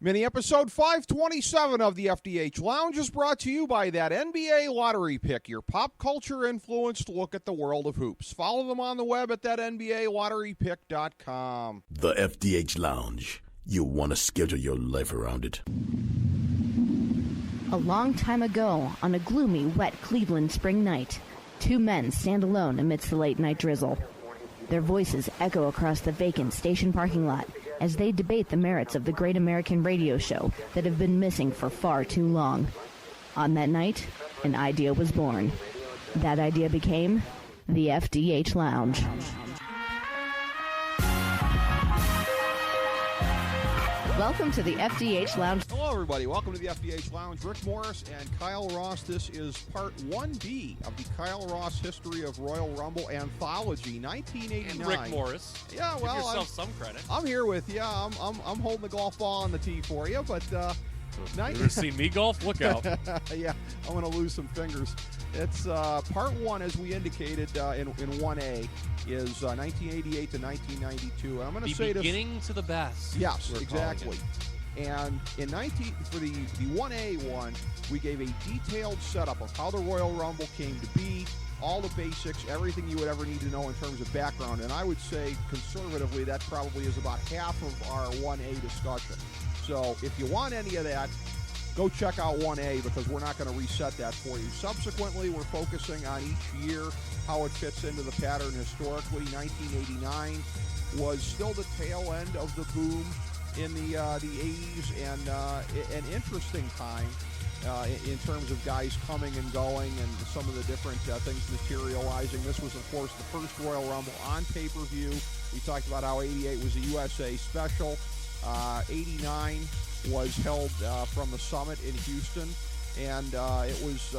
Mini episode 527 of the FDH Lounge is brought to you by that NBA lottery pick, your pop culture influenced look at the world of hoops. Follow them on the web at that NBALotterypick.com. The FDH Lounge. You want to schedule your life around it. A long time ago, on a gloomy, wet Cleveland spring night, two men stand alone amidst the late-night drizzle. Their voices echo across the vacant station parking lot as they debate the merits of the great American radio show that have been missing for far too long. On that night, an idea was born. That idea became the FDH Lounge. Welcome to the FDH Lounge. Hello, everybody. Welcome to the FDH Lounge. Rick Morris and Kyle Ross. This is part 1B of the Kyle Ross History of Royal Rumble Anthology, 1989. And Rick Morris. Yeah, well, give yourself some credit. I'm here with you. I'm holding the golf ball on the tee for you, but You ever seen me golf? Look out. Yeah, I'm going to lose some fingers. It's part one, as we indicated in 1A, is 1988 to 1992. I'm going to say beginning to the best. Yes, exactly. And for the 1A one, we gave a detailed setup of how the Royal Rumble came to be, all the basics, everything you would ever need to know in terms of background. And I would say, conservatively, that probably is about half of our 1A discussion. So if you want any of that, go check out 1A because we're not going to reset that for you. Subsequently, we're focusing on each year, how it fits into the pattern historically. 1989 was still the tail end of the boom in the 80s, and an interesting time in terms of guys coming and going and some of the different things materializing. This was, of course, the first Royal Rumble on pay-per-view. We talked about how 88 was a USA special. 89 was held from the Summit in Houston, and it was,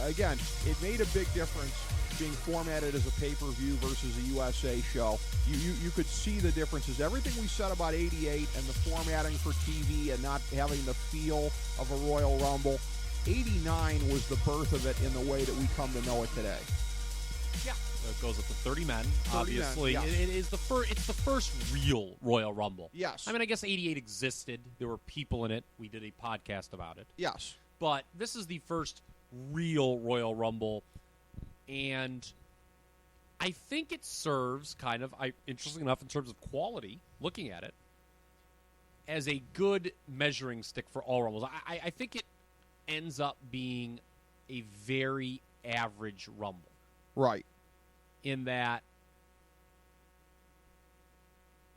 again, it made a big difference being formatted as a pay-per-view versus a USA show. You could see the differences. Everything we said about 88 and the formatting for TV and not having the feel of a Royal Rumble, 89 was the birth of it in the way that we come to know it today. Yeah. It goes up to 30 men, 30 obviously. men, yes. It's the first real Royal Rumble. Yes. I mean, I guess 88 existed. There were people in it. We did a podcast about it. Yes. But this is the first real Royal Rumble, and I think it serves kind of, interestingly enough, in terms of quality, looking at it, as a good measuring stick for all Rumbles. I think it ends up being a very average Rumble. Right. In that,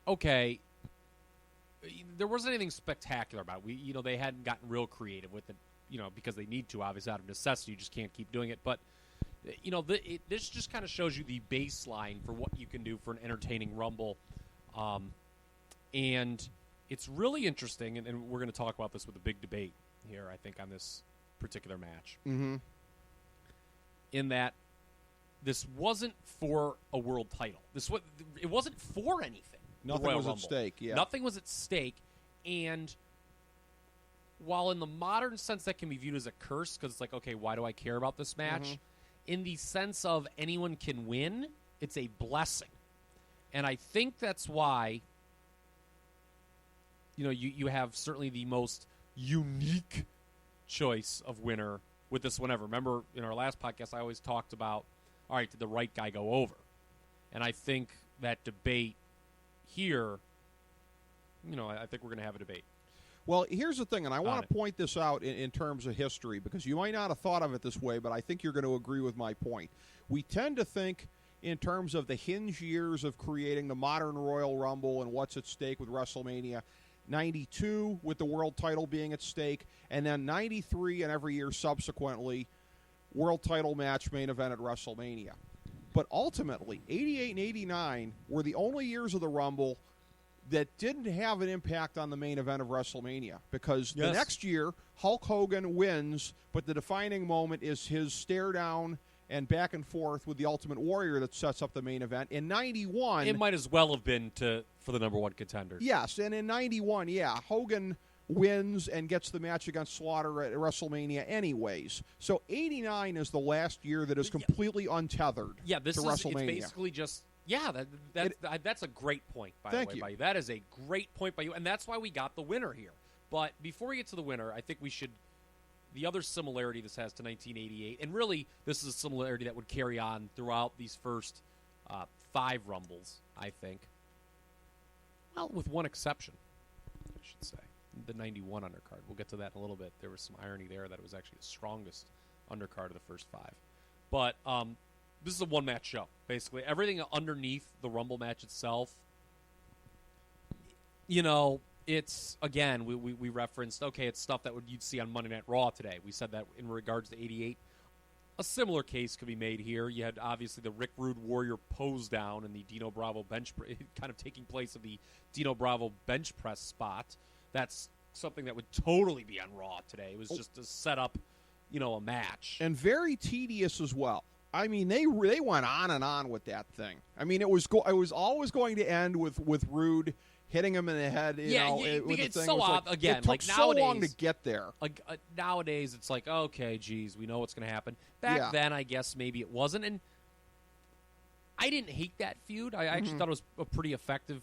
okay, there wasn't anything spectacular about it. They hadn't gotten real creative with it, because they need to, obviously, out of necessity. You just can't keep doing it. But, this just kind of shows you the baseline for what you can do for an entertaining Rumble. And it's really interesting, and we're going to talk about this with a big debate here, I think, on this particular match. Mm-hmm. In that, this wasn't for a world title. It wasn't for anything. Nothing was at stake, yeah. Nothing was at stake, and while in the modern sense that can be viewed as a curse, because it's like, okay, why do I care about this match? Mm-hmm. In the sense of anyone can win, it's a blessing. And I think that's why, you have certainly the most unique choice of winner with this one ever. Remember, in our last podcast, I always talked about, all right, did the right guy go over? And I think that debate here, I think we're going to have a debate. Well, here's the thing, and I want to point this out in terms of history, because you might not have thought of it this way, but I think you're going to agree with my point. We tend to think in terms of the hinge years of creating the modern Royal Rumble and what's at stake with WrestleMania. 92 with the world title being at stake, and then 93 and every year subsequently, world title match main event at WrestleMania. But ultimately, 88 and 89 were the only years of the Rumble that didn't have an impact on the main event of WrestleMania, because the next year, Hulk Hogan wins, but the defining moment is his stare down and back and forth with the Ultimate Warrior that sets up the main event. In 91... It might as well have been for the number one contender. Yes, and in 91, Hogan wins and gets the match against Slaughter at WrestleMania anyways. So 89 is the last year that is completely untethered to WrestleMania. It's basically just... Yeah, that's a great point, by the way. Thank you. That is a great point by you, and that's why we got the winner here. But before we get to the winner, I think we should. The other similarity this has to 1988, and really this is a similarity that would carry on throughout these first 5 Rumbles, I think. Well, with one exception, I should say. The 91 undercard. We'll get to that in a little bit. There was some irony there that it was actually the strongest undercard of the first 5. But this is a one-match show, basically. Everything underneath the Rumble match itself, it's, again, we referenced, okay, it's stuff that you'd see on Monday Night Raw today. We said that in regards to 88. A similar case could be made here. You had, obviously, the Rick Rude Warrior pose down and the Dino Bravo bench, kind of taking place of the Dino Bravo bench press spot. That's something that would totally be on Raw today. It was just to set up, a match. And very tedious as well. I mean, they went on and on with that thing. I mean, it was always going to end with Rude hitting him in the head. It's so odd. Again, it took so long to get there. Like nowadays, it's like, okay, geez, we know what's going to happen. Back then, I guess maybe it wasn't. And I didn't hate that feud. I actually thought it was a pretty effective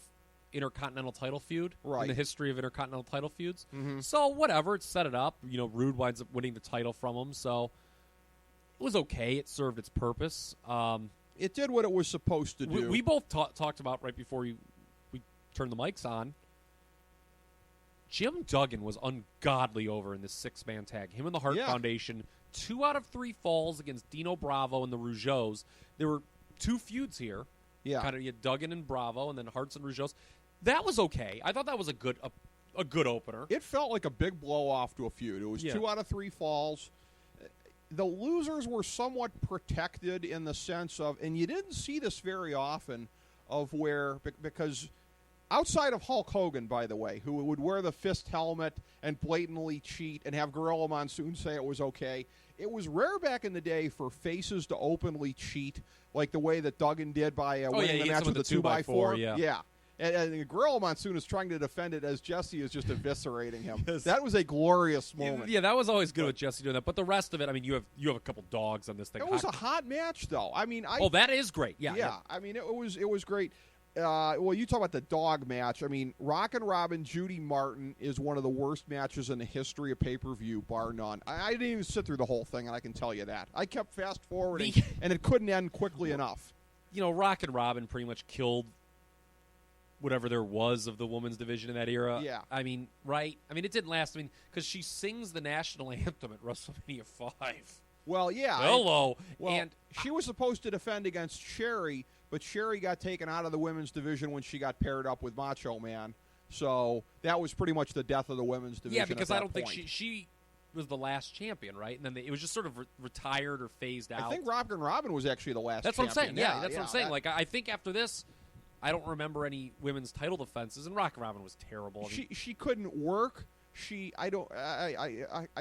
Intercontinental title feud in the history of Intercontinental title feuds. So whatever, it set it up. Rude winds up winning the title from him, so it was okay. It served its purpose. It did what it was supposed to do. We both talked about right before we turned the mics on. Jim Duggan was ungodly over in this 6-man tag. Him and the Hart Foundation, 2 out of 3 falls against Dino Bravo and the Rougeaus. There were 2 feuds here. Yeah, kind of, you had Duggan and Bravo, and then Harts and Rougeaus. That was okay. I thought that was a good opener. It felt like a big blow-off to a feud. It was 2 out of 3 falls. The losers were somewhat protected in the sense of, and you didn't see this very often, of where, because outside of Hulk Hogan, by the way, who would wear the fist helmet and blatantly cheat and have Gorilla Monsoon say it was okay, it was rare back in the day for faces to openly cheat, like the way that Duggan did by winning the match with the 2x4. Yeah. And Gorilla Monsoon is trying to defend it as Jesse is just eviscerating him. That was a glorious moment. Yeah, that was always good with Jesse doing that. But the rest of it, I mean, you have a couple dogs on this thing. It was a hot match, though. I mean, that is great. Yeah. I mean, it was great. Well, you talk about the dog match. I mean, Rockin' Robin, Judy Martin is one of the worst matches in the history of pay-per-view, bar none. I didn't even sit through the whole thing, and I can tell you that. I kept fast-forwarding, and it couldn't end quickly enough. Rockin' Robin pretty much killed whatever there was of the women's division in that era. Yeah. I mean, right? I mean, it didn't last. I mean, because she sings the national anthem at WrestleMania 5. Well, yeah. Hello. And she was supposed to defend against Sherry, but Sherry got taken out of the women's division when she got paired up with Macho Man. So that was pretty much the death of the women's division. Yeah, because I don't think she was the last champion, right? And then it was just sort of retired or phased out. I think Rockin' Robin was actually the last champion. What I'm saying. Yeah, that's what I'm saying. Like, I think after this, I don't remember any women's title defenses, and Rockin' Robin was terrible. I mean, she couldn't work. I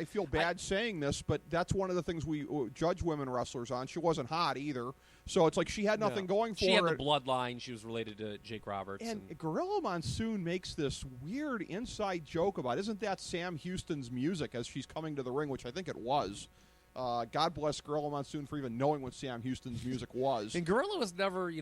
feel bad saying this, but that's one of the things we judge women wrestlers on. She wasn't hot either, so it's like she had nothing going for her. She had the bloodline. She was related to Jake Roberts. And Gorilla Monsoon makes this weird inside joke about, isn't that Sam Houston's music as she's coming to the ring, which I think it was. God bless Gorilla Monsoon for even knowing what Sam Houston's music was. And Gorilla was never,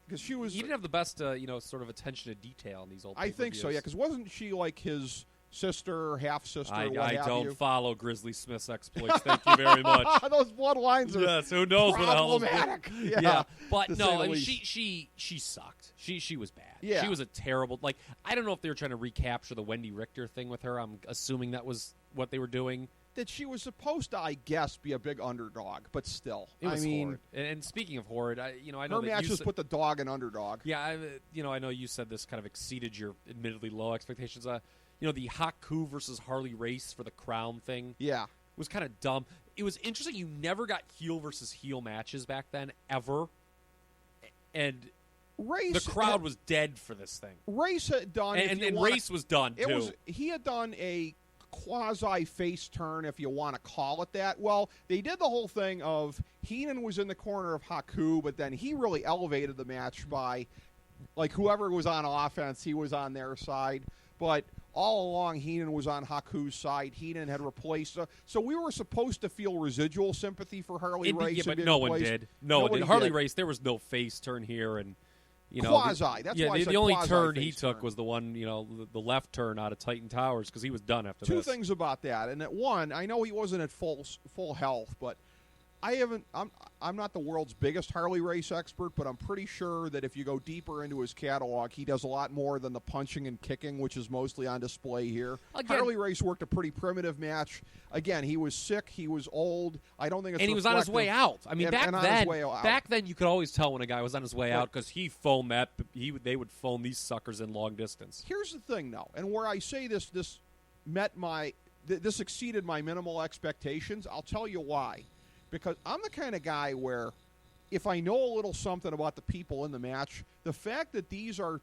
because she was. He didn't have the best, sort of attention to detail in these old. I think so, yeah. Because wasn't she like his sister, half sister? I don't follow Grizzly Smith's exploits. Thank you very much. Those bloodlines are who knows what the hell is yeah. But no, I mean, she sucked. She was bad. Yeah. She was a terrible. Like, I don't know if they were trying to recapture the Wendy Richter thing with her. I'm assuming that was what they were doing. That she was supposed to, I guess, be a big underdog, but still, it was horrid. And speaking of horrid, I know her matches put the dog in underdog. Yeah, I know you said this kind of exceeded your admittedly low expectations. The Haku versus Harley Race for the crown thing. Yeah, was kind of dumb. It was interesting. You never got heel versus heel matches back then, ever. And Race, the crowd was dead for this thing. Race had done, and Race was done too. He had done a quasi face turn, if you want to call it that. Well, they did the whole thing of Heenan was in the corner of Haku, but then he really elevated the match by, like, whoever was on offense, he was on their side. But all along, Heenan was on Haku's side. Heenan had replaced. So we were supposed to feel residual sympathy for Harley Race. Yeah, but no one did. No one did. Harley Race, there was no face turn here, and You know, quasi. That's why I said the only quasi turn he face took turn. was the one, the left turn out of Titan Towers because he was done after Two this. things about that, and that one, I know he wasn't at full health, but I'm not the world's biggest Harley race expert, but I'm pretty sure that if you go deeper into his catalog, he does a lot more than the punching and kicking, which is mostly on display here. Again, Harley race worked a pretty primitive match. Again, he was sick, he was old. I don't think it's and he was on his way out. I mean, back then you could always tell when a guy was on his way out because he phoned that. They would phone these suckers in long distance. Here's the thing, though, and where I say this exceeded my minimal expectations. I'll tell you why. Because I'm the kind of guy where if I know a little something about the people in the match, the fact that these are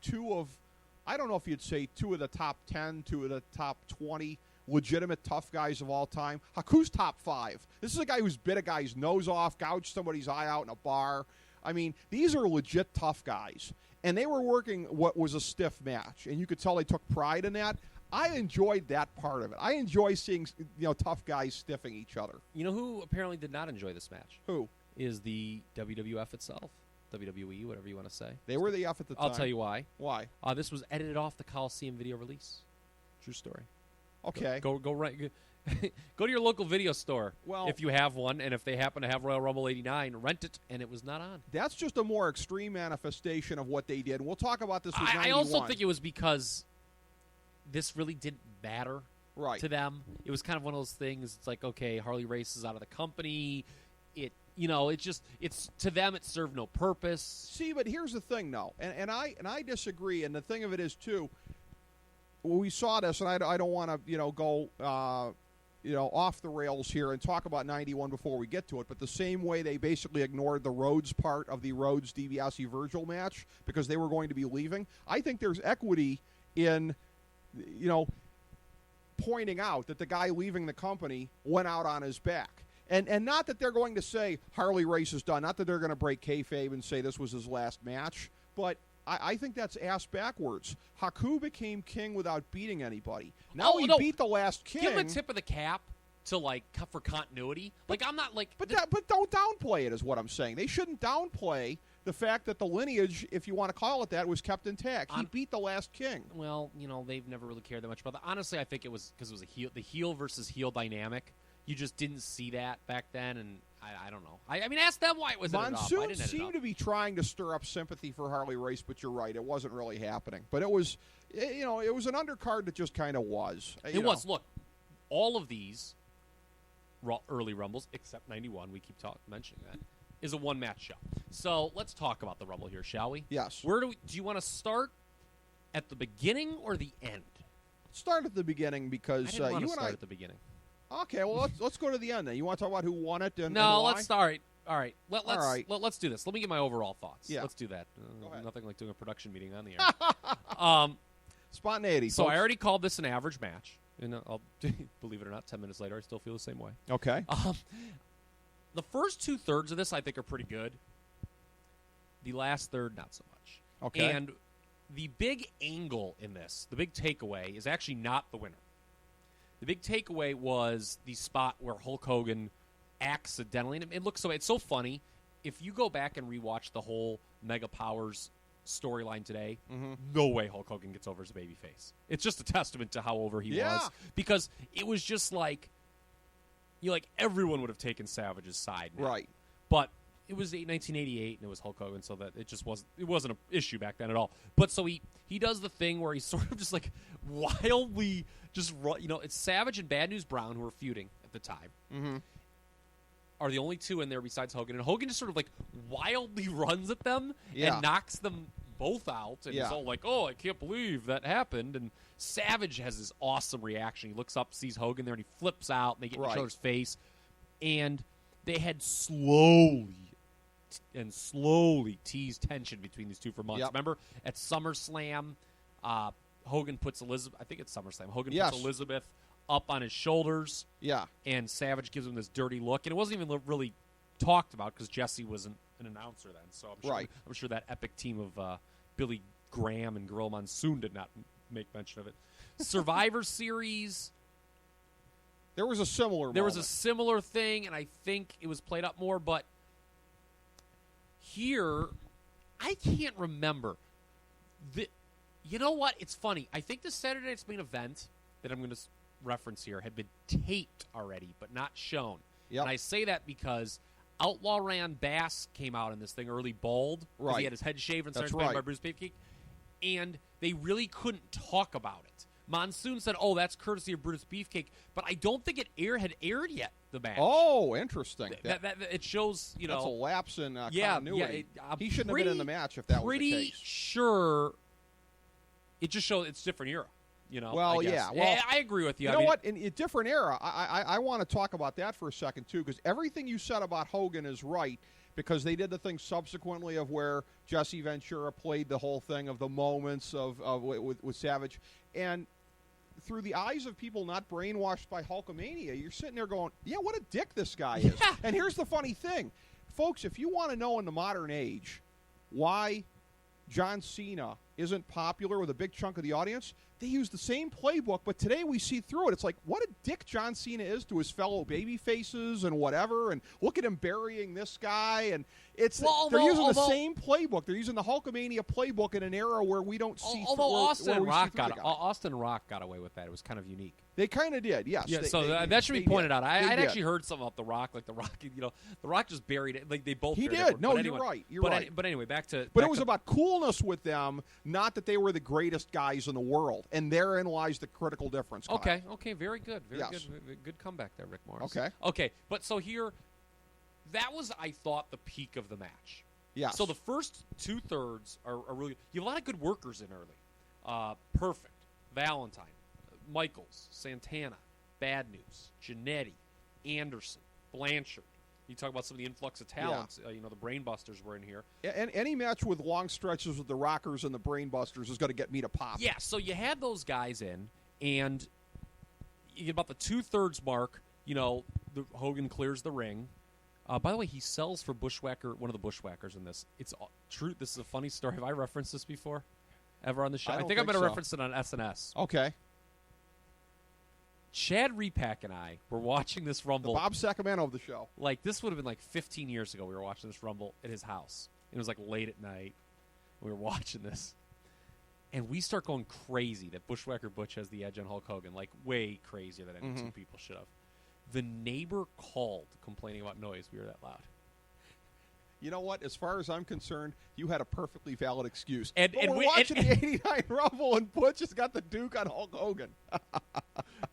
I don't know if you'd say two of the top 10, two of the top 20 legitimate tough guys of all time. Haku's top 5. This is a guy who's bit a guy's nose off, gouged somebody's eye out in a bar. I mean, these are legit tough guys. And they were working what was a stiff match, and you could tell they took pride in that. I enjoyed that part of it. I enjoy seeing tough guys stiffing each other. You know who apparently did not enjoy this match? Who? Is the WWF itself. WWE, whatever you want to say. They were the F at the time. I'll tell you why. Why? This was edited off the Coliseum video release. True story. Okay. Go right. Go to your local video store if you have one, and if they happen to have Royal Rumble 89, rent it, and it was not on. That's just a more extreme manifestation of what they did. We'll talk about this with 91. I also think it was because this really didn't matter to them. It was kind of one of those things. It's like, okay, Harley Race is out of the company. It's to them it served no purpose. See, but here's the thing, though, and I disagree. And the thing of it is too, we saw this, and I don't want to go off the rails here and talk about 91 before we get to it. But the same way they basically ignored the Rhodes part of the Rhodes DiBiase Virgil match because they were going to be leaving. I think there's equity in pointing out that the guy leaving the company went out on his back. And not that they're going to say Harley Race is done, not that they're going to break kayfabe and say this was his last match, but I think that's ass backwards. Haku became king without beating anybody. Now he beat the last king. Give him a tip of the cap to for continuity. I'm not like, but don't downplay it is what I'm saying. They shouldn't downplay the fact that the lineage, if you want to call it that, was kept intact. He beat the last king. Well, they've never really cared that much about that. Honestly, I think it was because it was the heel versus heel dynamic. You just didn't see that back then, and I don't know. I mean, ask them why it was Monsoon seemed to be trying to stir up sympathy for Harley Race, but you're right, it wasn't really happening. But it was, it was an undercard that just kind of was. It was. Look, all of these early Rumbles, except 91, we keep mentioning that, is a one-match show. So let's talk about the Rumble here, shall we? Yes. Where do you want to start at the beginning or the end? Start at the beginning because I didn't want to start at the beginning. Okay, well let's go to the end then. You want to talk about who won it and no? And why? Let's start. All right. Let's do this. Let me get my overall thoughts. Yeah. Let's do that. Go ahead. Nothing like doing a production meeting on the air. Spontaneity. So folks. I already called this an average match. And I'll believe it or not, 10 minutes later, I still feel the same way. Okay. The first 2/3 of this, I think, are pretty good. The last third, not so much. Okay. And the big angle in this, the big takeaway, is actually not the winner. The big takeaway was the spot where Hulk Hogan accidentally, and it's so funny. If you go back and rewatch the whole Mega Powers storyline today, no way Hulk Hogan gets over as a babyface. It's just a testament to how over he was, because it was just like everyone would have taken Savage's side now. Right. But it was 1988 and it was Hulk Hogan, so that it wasn't an issue back then at all. But so he does the thing where he's sort of just wildly just it's Savage and Bad News Brown, who were feuding at the time. Are the only two in there besides Hogan, and Hogan just sort of wildly runs at them and knocks them both out, and he's all like, "Oh, I can't believe that happened." And Savage has this awesome reaction. He looks up, sees Hogan there, and he flips out, and they get in each other's face. And they had slowly teased tension between these two for months. Yep. Remember at SummerSlam, Hogan puts Elizabeth. I think it's SummerSlam. Hogan puts Elizabeth up on his shoulders. Yeah. And Savage gives him this dirty look, and it wasn't even really talked about because Jesse wasn't an announcer then. So I'm sure that epic team of Billy Graham and Gorilla Monsoon did not make mention of it. Survivor Series. There was a similar thing, and I think it was played up more. But here, I can't remember. You know what? It's funny. I think the Saturday Night's Main Event that I'm going to reference here had been taped already, but not shown. Yep. And I say that because Outlaw Rand Bass came out in this thing early bald. Right. He had his head shaved and started playing by Bruce Beefcake. And they really couldn't talk about it. Monsoon said, "Oh, that's courtesy of Brutus Beefcake," but I don't think it had aired yet. The match. Oh, interesting. That it shows, that's a lapse in continuity. Yeah, he shouldn't have been in the match if that was the case. Pretty sure. It just shows it's a different era. Well, yeah. Well, I agree with you. You know what? In a different era, I want to talk about that for a second too, because everything you said about Hogan is right. Because they did the thing subsequently of where Jesse Ventura played the whole thing of the moments with Savage, and through the eyes of people not brainwashed by Hulkamania, you're sitting there going, yeah, what a dick this guy is. Yeah. And here's the funny thing. Folks, if you want to know in the modern age why John Cena isn't popular with a big chunk of the audience, they use the same playbook, but today we see through it. It's like, what a dick John Cena is to his fellow baby faces and whatever, and look at him burying this guy, and they're using the same playbook. They're using the Hulkamania playbook in an era where we don't see although Austin and Rock got away with that. It was kind of unique. They kind of did, yes. Yeah, that should be pointed out. I'd actually heard something about The Rock, like The Rock, The Rock just buried it. Like they both He did. It. No, but you're right. But anyway, back to. But it was about coolness with them, not that they were the greatest guys in the world. And therein lies the critical difference. Kyle. Okay, very good. Very good comeback there, Rick Morris. Okay, but so here, that was, I thought, the peak of the match. Yeah. So the first 2/3 are really, you have a lot of good workers in early. Perfect, Valentine, Michaels, Santana, Bad News, Jannetty, Anderson, Blanchard. You talk about some of the influx of talents. Yeah. The Brainbusters were in here. And any match with long stretches with the Rockers and the Brainbusters is going to get me to pop. Yeah, so you had those guys in, and you get about the 2/3 mark. Hogan clears the ring. By the way, he sells for one of the Bushwhackers in this. It's true. This is a funny story. Have I referenced this before? Ever on the show? I think I'm going to reference it on SNS. Okay. Chad Repack and I were watching this Rumble. The Bob Sacramento of the show. Like, this would have been like 15 years ago. We were watching this Rumble at his house. It was like late at night. We were watching this. And we start going crazy that Bushwhacker Butch has the edge on Hulk Hogan. Like, way crazier than any two people should have. The neighbor called complaining about noise. We were that loud. You know what? As far as I'm concerned, you had a perfectly valid excuse. And we're watching the 89 Rumble, and Butch has got the Duke on Hulk Hogan.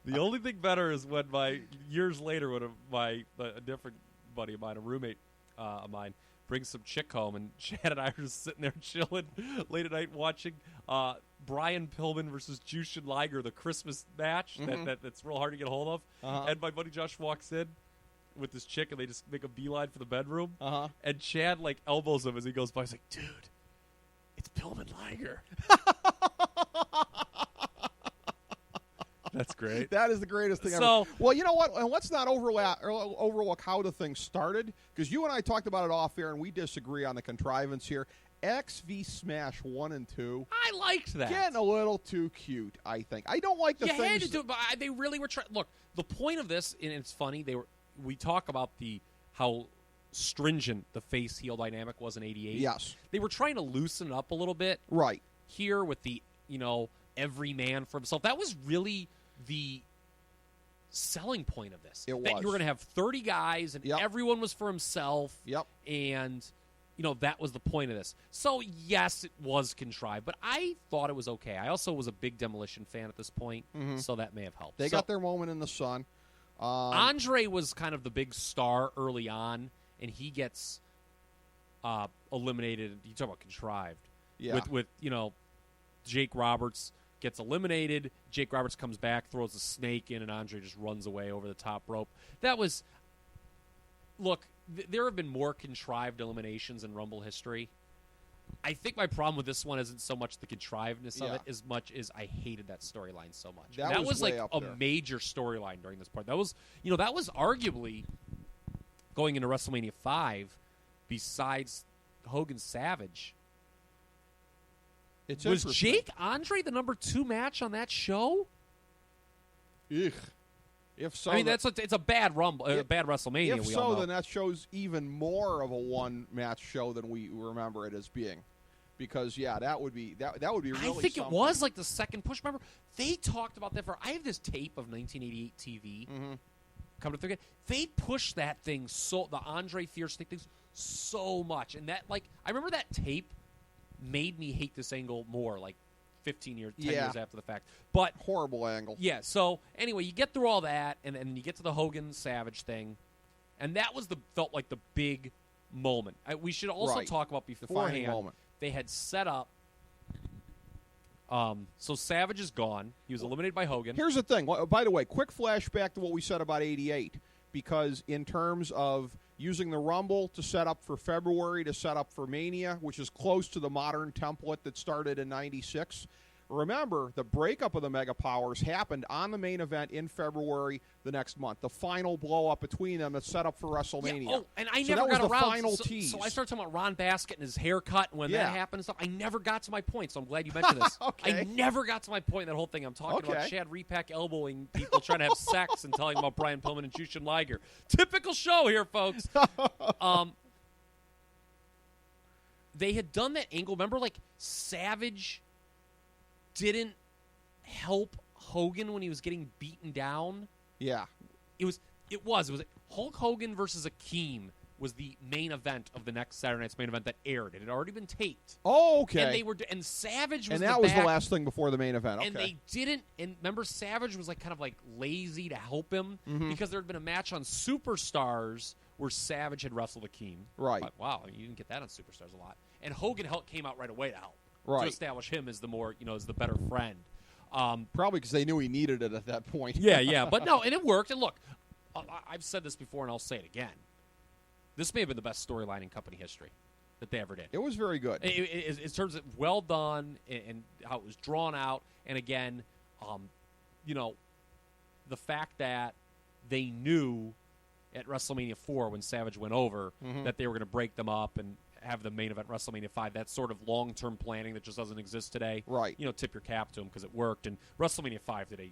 The only thing better is when years later, when a different buddy of mine, a roommate of mine, brings some chick home, and Chad and I are just sitting there chilling late at night watching Brian Pillman versus Jushin Liger, the Christmas match that's real hard to get a hold of. And my buddy Josh walks in with this chick, and they just make a beeline for the bedroom. And Chad elbows him as he goes by. He's like, "Dude, it's Pillman Liger." That's great. That is the greatest thing ever. Well, you know what? And let's not overlook how the thing started, because you and I talked about it off air, and we disagree on the contrivance here. XV Smash 1 and 2. I liked that. Getting a little too cute, I think. I don't like the things. You had to do it, but they really were trying. Look, the point of this, and it's funny, we talk about how stringent the face-heel dynamic was in '88. Yes. They were trying to loosen it up a little bit. Right. Here with the, every man for himself. That was really the selling point of this. It was. That you were going to have 30 guys, and everyone was for himself. Yep. And, that was the point of this. So, yes, it was contrived, but I thought it was okay. I also was a big Demolition fan at this point, so that may have helped. They got their moment in the sun. Andre was kind of the big star early on, and he gets eliminated. You talk about contrived. Yeah. With Jake Roberts gets eliminated. Jake Roberts comes back, throws a snake in, and Andre just runs away over the top rope. That was... Look, there have been more contrived eliminations in Rumble history. I think my problem with this one isn't so much the contrivedness of it as much as I hated that storyline so much. That was like a major storyline during this part. That was, that was arguably going into WrestleMania 5, besides Hogan Savage. Was Jake Andre the number 2 match on that show? Ugh. If so, I mean, it's a bad Rumble, bad WrestleMania. If so, then that shows even more of a one-match show than we remember it as being. because that would be really. I think something. it was like the second push. Remember, they talked about that for. I have this tape of 1988 TV. Come to think of it, they pushed that thing the Andre Fierce thing so much, and that I remember that tape made me hate this angle more. 15 years, 10 years after the fact. But horrible angle. Yeah. So anyway, you get through all that, and then you get to the Hogan Savage thing, and that felt like the big moment. We should also talk about beforehand. Moment. They had set up. So Savage is gone. He was eliminated by Hogan. Here's the thing. By the way, quick flashback to what we said about '88, because in terms of using the Rumble to set up for February, to set up for Mania, which is close to the modern template that started in '96. Remember, the breakup of the Mega Powers happened on the main event in February the next month. The final blow-up between them that's set up for WrestleMania. Yeah, and I so never that got was around. The final so, tease. So I started talking about Ron Baskett and his haircut and when that happened and stuff. I never got to my point, so I'm glad you mentioned this. Okay. I never got to my point in that whole thing. I'm talking about Chad Repack elbowing people trying to have sex and telling them about Brian Pillman and Jushin Liger. Typical show here, folks. They had done that angle. Remember, Savage didn't help Hogan when he was getting beaten down. Yeah. It was Hulk Hogan versus Akeem was the main event of the next Saturday night's main event that aired. It had already been taped. Oh, okay. And Savage was and that the was back, the last thing before the main event. Okay. And they didn't. And remember, Savage was lazy to help him because there had been a match on Superstars where Savage had wrestled Akeem. Right. But, wow, you didn't get that on Superstars a lot. And Hogan came out right away to help. Right. To establish him as the more, as the better friend. Probably because they knew he needed it at that point. Yeah. But no, and it worked. And look, I've said this before and I'll say it again. This may have been the best storyline in company history that they ever did. It was very good. In terms of well done and how it was drawn out. And again, the fact that they knew at WrestleMania 4 when Savage went over that they were going to break them up and have the main event WrestleMania 5. That sort of long-term planning that just doesn't exist today. Right. Tip your cap to them because it worked. And WrestleMania 5 did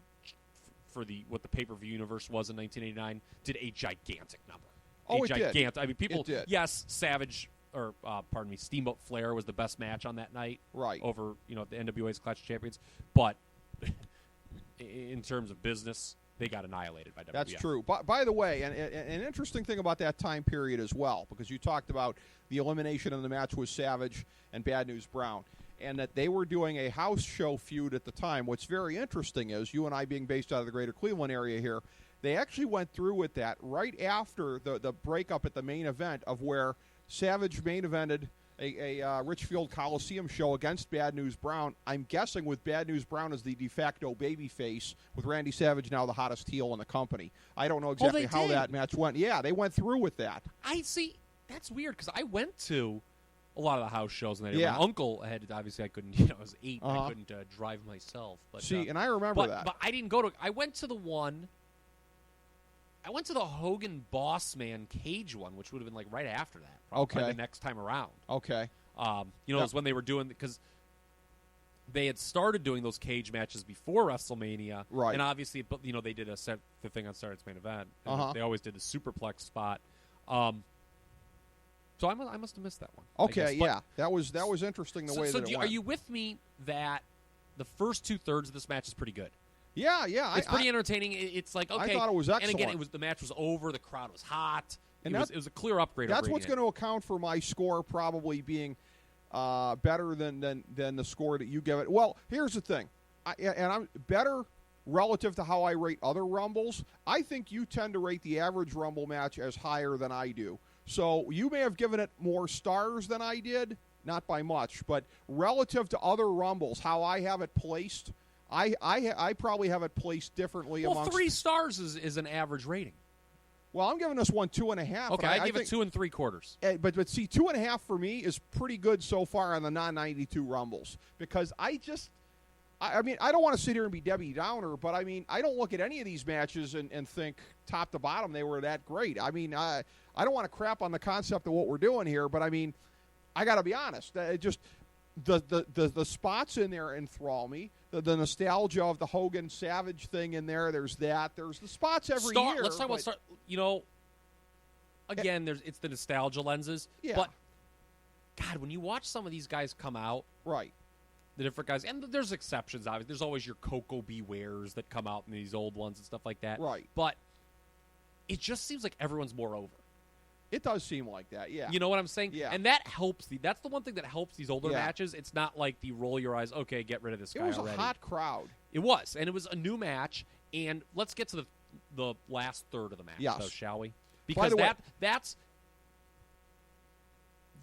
what the pay-per-view universe was in 1989, did a gigantic number. Oh, it did. I mean, people. It did. Yes, Savage, or Steamboat Flair was the best match on that night. Right. Over the NWA's Clash of Champions, but in terms of business, they got annihilated by WWF. That's true. By the way, and an interesting thing about that time period as well, because you talked about the elimination of the match with Savage and Bad News Brown, and that they were doing a house show feud at the time. What's very interesting is, you and I being based out of the greater Cleveland area here, they actually went through with that right after the breakup at the main event of where Savage main evented a Richfield Coliseum show against Bad News Brown. I'm guessing with Bad News Brown as the de facto babyface, with Randy Savage now the hottest heel in the company. I don't know exactly how that match went. Yeah, they went through with that. I see. That's weird because I went to a lot of the house shows, and my uncle had. Obviously, I couldn't. I was 8. I couldn't drive myself. But and I remember that. But I didn't go to. I went to the one. I went to the Hogan Boss Man Cage one, which would have been right after that. Probably the next time around. Okay. It was when they were doing, because they had started doing those cage matches before WrestleMania. Right. And obviously, they did the thing on Saturday's main event. And they always did the superplex spot. So I must have missed that one. Okay, that was interesting the way that it went. Are you with me that the first 2/3 of this match is pretty good? Yeah. It's pretty entertaining. It's okay. I thought it was excellent. And again, the match was over. The crowd was hot. It was a clear upgrade. That's what's going to account for my score probably being better than the score that you give it. Well, here's the thing, I'm better relative to how I rate other Rumbles. I think you tend to rate the average Rumble match as higher than I do. So you may have given it more stars than I did, not by much, but relative to other Rumbles, how I have it placed. I probably have it placed differently. Well, 3 stars is an average rating. Well, I'm giving this one 2.5. Okay, I give it 2 3/4. But see, 2.5 for me is pretty good so far on the non-92 Rumbles, because I don't want to sit here and be Debbie Downer, but I don't look at any of these matches and think top to bottom they were that great. I don't want to crap on the concept of what we're doing here, but I got to be honest. It just the spots in there enthrall me. The nostalgia of the Hogan Savage thing in there. There's that. There's the spots every year. Let's talk about Again, it's the nostalgia lenses. Yeah. But God, when you watch some of these guys come out, Right. the different guys, and there's exceptions, obviously. There's always your Coco Bewares that come out in these old ones and stuff like that. Right. But it just seems like everyone's more over. It does seem like that, yeah. You know what I'm saying? Yeah. And that helps. That's the one thing that helps these older Yeah. matches. It's not like the roll your eyes, okay, get rid of this guy It was already. a hot crowd. It was, and it was a new match. And let's get to the last third of the match, Yes. though, shall we? By Because the way- that's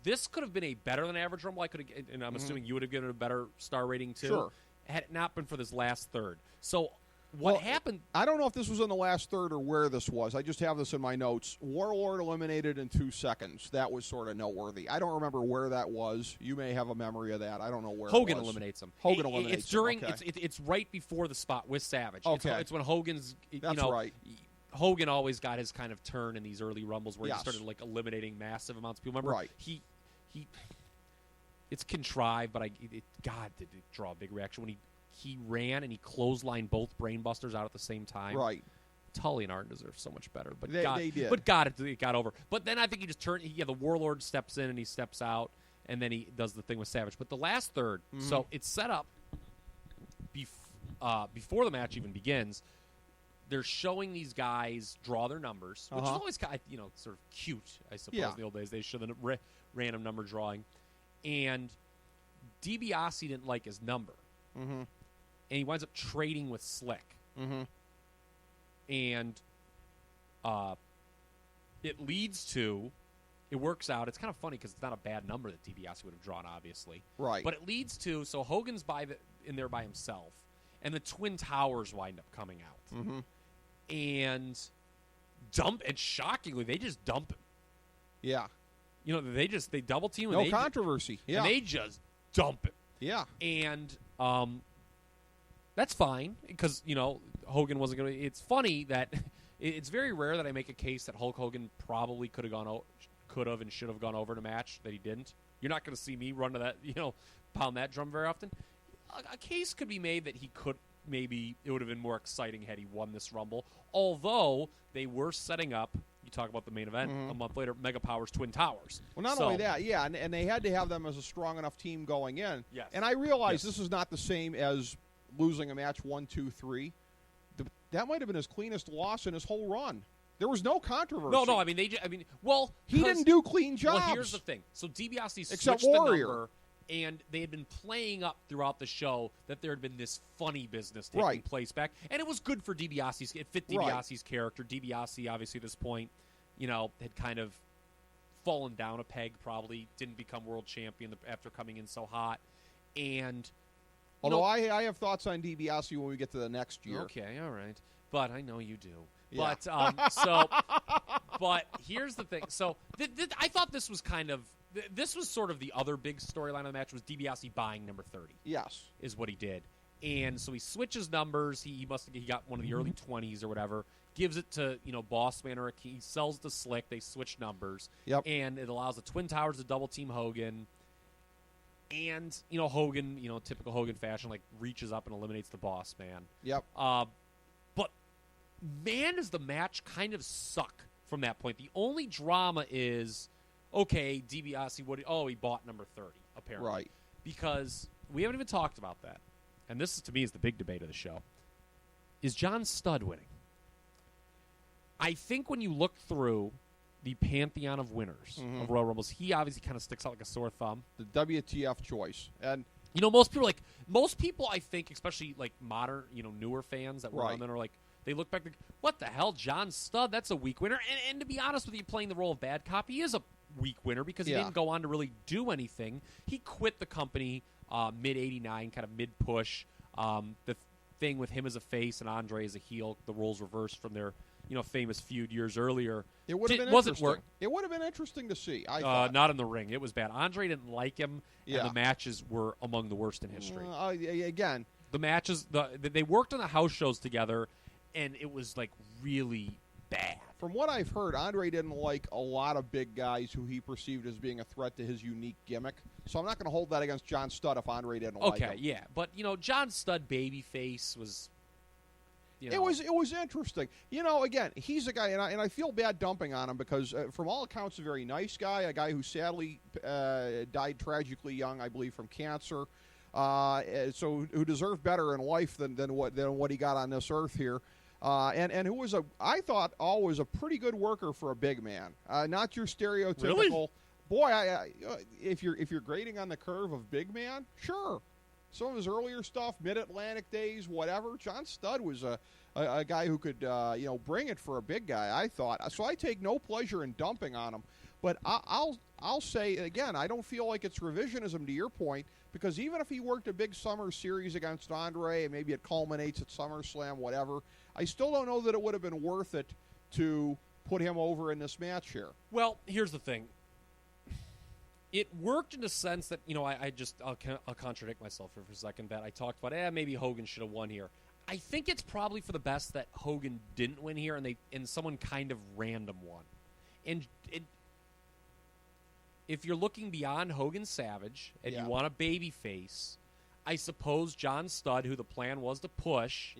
this could have been a better than average Rumble. I could have, and I'm assuming you would have given it a better star rating too. Sure. Had it not been for this last third. So what happened? I don't know if this was in the last third or where this was. I just have this in my notes. Warlord eliminated in 2 seconds. That was sort of noteworthy. I don't remember where that was. You may have a memory of that. I don't know where Hogan it was. eliminates him. Hogan eliminates It's during. him. Okay. It's right before the spot with Savage. Okay. It's when Hogan's. That's right. Hogan always got his kind of turn in these early Rumbles where Yes. he started like eliminating massive amounts of people. Remember, Right. He. It's contrived, but God, did it draw a big reaction when he ran and he clotheslined both brainbusters out at the same time. Right. Tully and Arn deserve so much better, but They did. But God, it got over. But then I think he just turned. Yeah, the Warlord steps in and he steps out, and then he does the thing with Savage. But the last third, so it's set up before the match even begins. They're showing these guys draw their numbers, which is always sort of cute, I suppose. Yeah. In the old days, they show the random number drawing, and DiBiase didn't like his number, and he winds up trading with Slick. And it leads to, it works out. It's kind of funny because it's not a bad number that DiBiase would have drawn, obviously. Right. But it leads to, so Hogan's in there by himself, and the Twin Towers wind up coming out. And shockingly, they just dump him. Yeah. You know, they double team him. No controversy. Yeah. And they just dump him. Yeah. And that's fine because, Hogan wasn't going to. It's funny that it's very rare that I make a case that Hulk Hogan probably could have and should have gone over in a match that he didn't. You're not going to see me run to that, pound that drum very often. A case could be made that he could. Maybe it would have been more exciting had he won this Rumble. Although they were setting up, you talk about the main event a month later, Mega Powers Twin Towers. Well, not only that, yeah, and they had to have them as a strong enough team going in. Yes. And I realize this is not the same as losing a match 1, 2, 3. That might have been his cleanest loss in his whole run. There was no controversy. No. I mean, he didn't do clean jobs. Well, here's the thing. So DiBiase Except switched the Warrior. number, and they had been playing up throughout the show that there had been this funny business taking place back, and it was good for DiBiase's. It fit DiBiase's character. DiBiase, obviously, at this point, had kind of fallen down a peg. Probably didn't become world champion after coming in so hot, and. Although I have thoughts on DiBiase when we get to the next year. Okay, all right. But I know you do. Yeah. But here's the thing. So I thought this was kind of this was sort of the other big storyline of the match was DiBiase buying number 30. Yes. Is what he did. And so he switches numbers. He got one of the early 20s or whatever. Gives it to, Bossman or he sells to Slick. They switch numbers. Yep. And it allows the Twin Towers to double team Hogan. And, Hogan, typical Hogan fashion, reaches up and eliminates the Boss Man. Yep. But, man, does the match kind of suck from that point. The only drama is, okay, DiBiase, he bought number 30, apparently. Right. Because we haven't even talked about that. And this, to me, is the big debate of the show. Is John Studd winning? I think when you look through the pantheon of winners of Royal Rumbles, he obviously kind of sticks out like a sore thumb. The WTF choice. And most people I think, especially modern, newer fans that were on there, are they look back, what the hell, John Studd? That's a weak winner. And to be honest with you, playing the role of bad cop, he is a weak winner because he didn't go on to really do anything. He quit the company mid '89, kind of mid push. The thing with him as a face and Andre as a heel, the roles reversed from their famous feud years earlier. It would have been interesting. It would have been interesting to see. I thought. Not in the ring. It was bad. Andre didn't like him, and the matches were among the worst in history. Again, the matches, they worked on the house shows together, and it was really bad. From what I've heard, Andre didn't like a lot of big guys who he perceived as being a threat to his unique gimmick. So I'm not going to hold that against John Studd if Andre didn't like him. Okay, yeah. But, John Studd babyface was... You know. It was interesting. Again, he's a guy, and I feel bad dumping on him because, from all accounts, a very nice guy. A guy who sadly died tragically young, I believe, from cancer. So who deserved better in life than what he got on this earth here. And who was I thought always a pretty good worker for a big man. Not your stereotypical. Really? Boy, if you're grading on the curve of big man, sure. Some of his earlier stuff, Mid-Atlantic days, whatever. John Studd was a guy who could bring it for a big guy, I thought. So I take no pleasure in dumping on him. But I'll say again, I don't feel like it's revisionism to your point, because even if he worked a big summer series against Andre and maybe it culminates at SummerSlam, whatever, I still don't know that it would have been worth it to put him over in this match here. Well, here's the thing. It worked in the sense that, I'll contradict myself for a second, that I talked about, maybe Hogan should have won here. I think it's probably for the best that Hogan didn't win here and someone kind of random won. And if you're looking beyond Hogan Savage and you want a baby face, I suppose John Studd, who the plan was to push,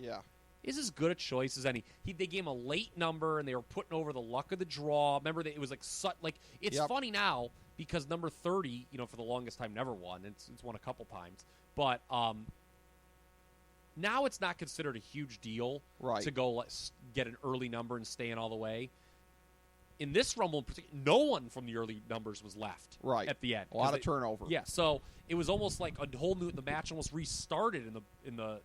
is as good a choice as any. They gave him a late number, and they were putting over the luck of the draw. Remember, that it was it's funny now because number 30, for the longest time never won. It's won a couple times. But now it's not considered a huge deal to go get an early number and stay in all the way. In this Rumble in particular, no one from the early numbers was left at the end. A lot of turnover. Yeah, so it was almost like the match almost restarted in the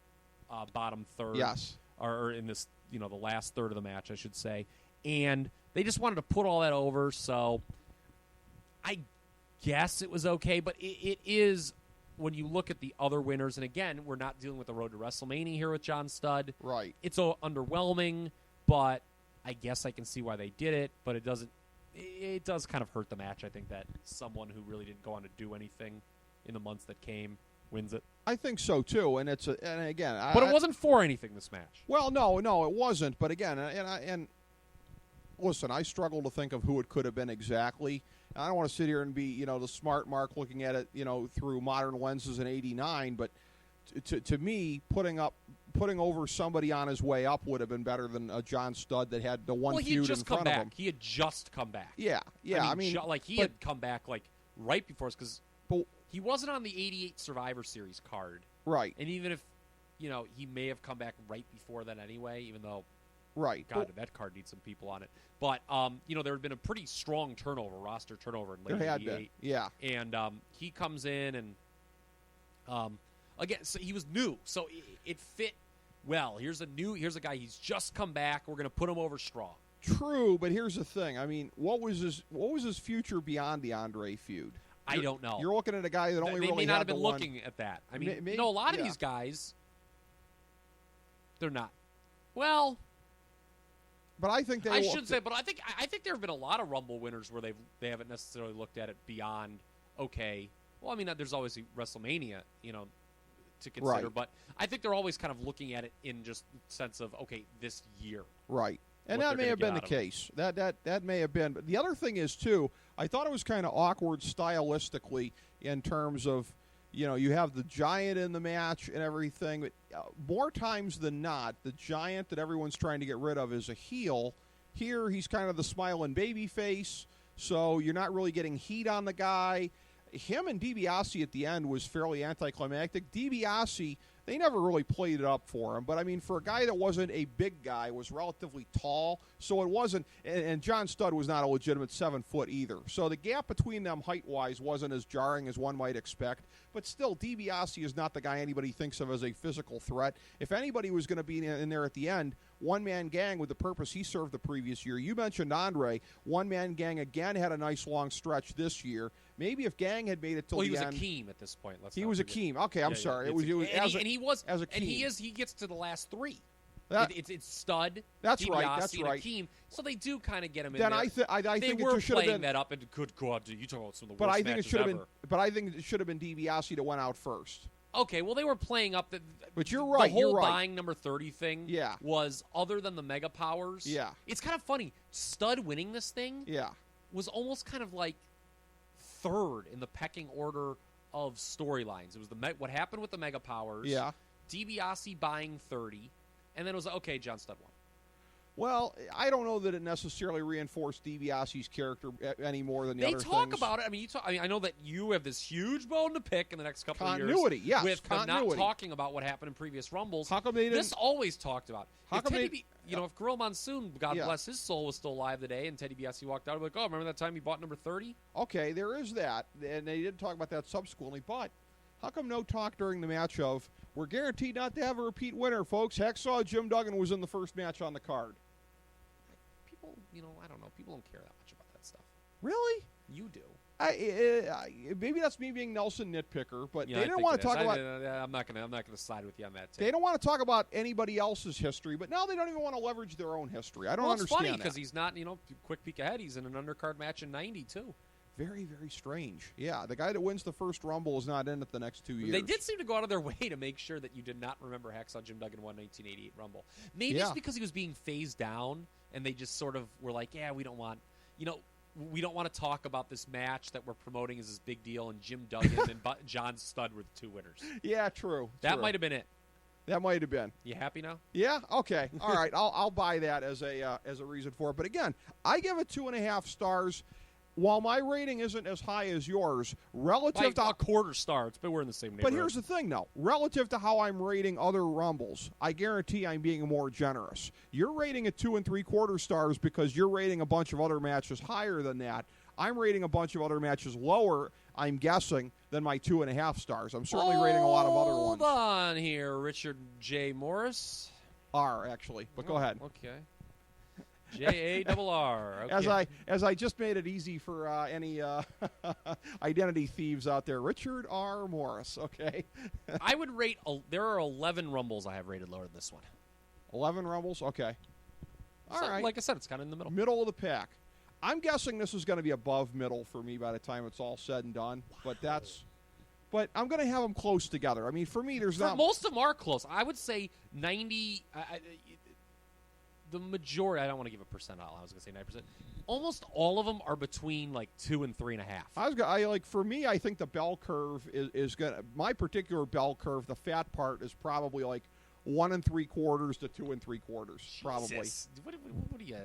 bottom third. Yes. Or in this, the last third of the match, I should say. And they just wanted to put all that over, so I guess it was okay. But it is, when you look at the other winners, and again, we're not dealing with the road to WrestleMania here with John Studd. Right. It's underwhelming, but I guess I can see why they did it, but it does kind of hurt the match, I think, that someone who really didn't go on to do anything in the months that came wins it. I think so too, and it wasn't for anything, this match. Well, no, it wasn't. But again, and listen, I struggle to think of who it could have been exactly. I don't want to sit here and be the smart mark looking at it through modern lenses in '89, but to me, putting over somebody on his way up would have been better than a John Studd that had the one feud in front of him. He had just come back. Yeah. I mean he had come back right before us, because he wasn't on the '88 Survivor Series card. Right. And even if he may have come back right before that anyway, even though God, that card needs some people on it. But there had been a pretty strong roster turnover in late '88. Yeah. And he comes in and again, so he was new, so it fit well. Here's a guy. He's just come back. We're going to put him over strong. True, but here's the thing. I mean, what was his future beyond the Andre feud? I don't know. You're looking at a guy that only they really may not had have been the looking at that. I mean, a lot of these guys, they're not. Well, but I think I should say, but I think there have been a lot of Rumble winners where they haven't necessarily looked at it beyond. Okay, well, I mean, there's always WrestleMania, to consider, right. But I think they're always kind of looking at it in just sense of, okay, this year. Right. And that may have been the case. That may have been. But the other thing is, too, I thought it was kind of awkward stylistically in terms of, you have the Giant in the match and everything. But more times than not, the Giant that everyone's trying to get rid of is a heel. Here, he's kind of the smiling baby face, so you're not really getting heat on the guy. Him and DiBiase at the end was fairly anticlimactic. DiBiase, they never really played it up for him. But, I mean, for a guy that wasn't a big guy, was relatively tall, so it wasn't – and John Studd was not a legitimate 7 foot either. So the gap between them height-wise wasn't as jarring as one might expect. But still, DiBiase is not the guy anybody thinks of as a physical threat. If anybody was going to be in there at the end, one-man gang with the purpose he served the previous year. You mentioned Andre. One-man gang again had a nice long stretch this year. Maybe if Gang had made it till the end. Well, he was Akeem at this point. He was Akeem. Okay, I'm sorry. He gets to the last three. It's Studd, DiBiase, and Akeem. So they do kind of get him in there. I think it should have been that up. And good God, you talk about some of the worst matches ever. But I think it should have been DiBiase that went out first. Okay, well, they were playing up the. But you're right. The whole buying number 30 thing. Yeah. Was other than the Mega Powers. Yeah. It's kind of funny. Studd winning this thing. Yeah. Was almost kind of like third in the pecking order of storylines. It was what happened with the Mega Powers. Yeah. DiBiase buying 30, and then it was like, okay, John Studd won. Well, I don't know that it necessarily reinforced DiBiase's character any more than the other things. They talk about it. I mean, I know that you have this huge bone to pick in the next couple of years. Continuity, yes. With continuity. them not talking about what happened in previous Rumbles. How come they didn't? This always talked about. How come if Gorilla Monsoon, God Yeah. bless his soul, was still alive today, and Teddy DiBiase walked out, I'd be like, oh, remember that time he bought number 30? Okay, there is that, and they did talk about that subsequently, but how come no talk during the match of, we're guaranteed not to have a repeat winner, folks. Hacksaw Jim Duggan was in the first match on the card. I don't know. People don't care that much about that stuff. Really? You do. Maybe that's me being Nelson nitpicker, but Yeah, they didn't want to talk about. I'm not gonna side with you on that. They don't want to talk about anybody else's history, but now they don't even want to leverage their own history. I don't understand. It's funny because he's not. Quick peek ahead. He's in an undercard match in '92. Very, very strange. Yeah, the guy that wins the first Rumble is not in it the next 2 years. They did seem to go out of their way to make sure that you did not remember Hacksaw Jim Duggan won 1988 Rumble. Maybe it's because he was being phased down, and they just sort of were like, yeah, we don't want to talk about this match that we're promoting as this big deal, and Jim Duggan and John Studd were the two winners. Yeah, true. That might have been it. That might have been. You happy now? Yeah. Okay. All right. I'll buy that as a reason for it. But again, I give it 2.5 stars. While my rating isn't as high as yours, relative to a quarter star, but we're in the same neighborhood. But here's the thing, though. Relative to how I'm rating other Rumbles, I guarantee I'm being more generous. You're rating it 2 3/4 stars because you're rating a bunch of other matches higher than that. I'm rating a bunch of other matches lower, I'm guessing, than my 2.5 stars. I'm certainly rating a lot of other ones. Hold on here, Richard J. Morris. R, actually, but go ahead. Okay. J-A-R-R. Okay. As I just made it easy for any identity thieves out there, Richard R. Morris. Okay. I would rate. There are 11 Rumbles I have rated lower than this one. 11 Rumbles. Okay. All right. Like I said, it's kind of in the middle. Middle of the pack. I'm guessing this is going to be above middle for me by the time it's all said and done. Wow. But I'm going to have them close together. I mean, for me, most of them are close. I would say 90. The majority, I don't want to give a percentile. I was going to say 9%. Almost all of them are between like 2 and 3.5. For me, I think the bell curve is going to, my particular bell curve, the fat part is probably like 1 3/4 to 2 3/4, probably. What do you?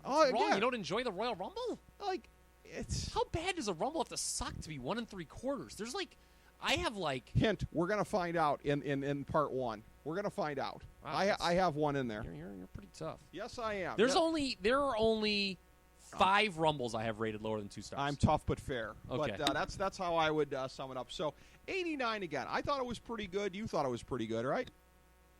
Oh, wrong? yeah. You don't enjoy the Royal Rumble? How bad does a Rumble have to suck to be 1 3/4? There's hint. We're going to find out in part 1. We're going to find out. Wow, I have one in there. You're pretty tough. Yes, I am. There are only 5 Rumbles I have rated lower than 2 stars. I'm tough but fair. Okay. But that's how I would sum it up. So 89 again. I thought it was pretty good. You thought it was pretty good, right?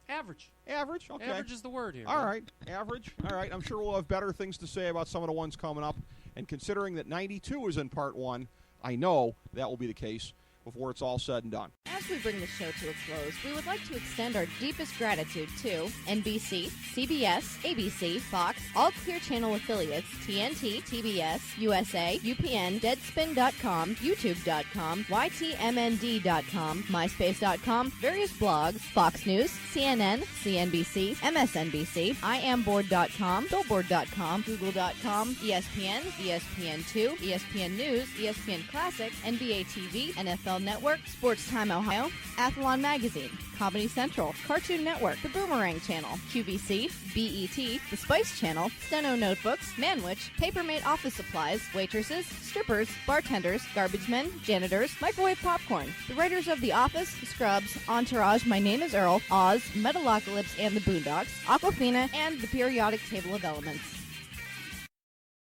Average. Average. Okay. Average is the word here. All right. Average. All right. I'm sure we'll have better things to say about some of the ones coming up. And considering that 92 is in part 1, I know that will be the case before it's all said and done. As we bring the show to a close, we would like to extend our deepest gratitude to NBC, CBS, ABC, Fox, all Clear Channel affiliates, TNT, TBS, USA, UPN, Deadspin.com, YouTube.com, YTMND.com, MySpace.com, various blogs, Fox News, CNN, CNBC, MSNBC, IamBoard.com, Billboard.com, Google.com, ESPN, ESPN2, ESPN News, ESPN Classic, NBA TV, NFL Network, Sports Time Ohio, Athlon Magazine, Comedy Central, Cartoon Network, The Boomerang Channel, QVC, BET, The Spice Channel, Steno Notebooks, Manwich, Papermate Office Supplies, waitresses, strippers, bartenders, garbage men, janitors, microwave popcorn, the writers of The Office, Scrubs, Entourage, My Name is Earl, Oz, Metalocalypse and the Boondocks, Aquafina, and the Periodic Table of Elements.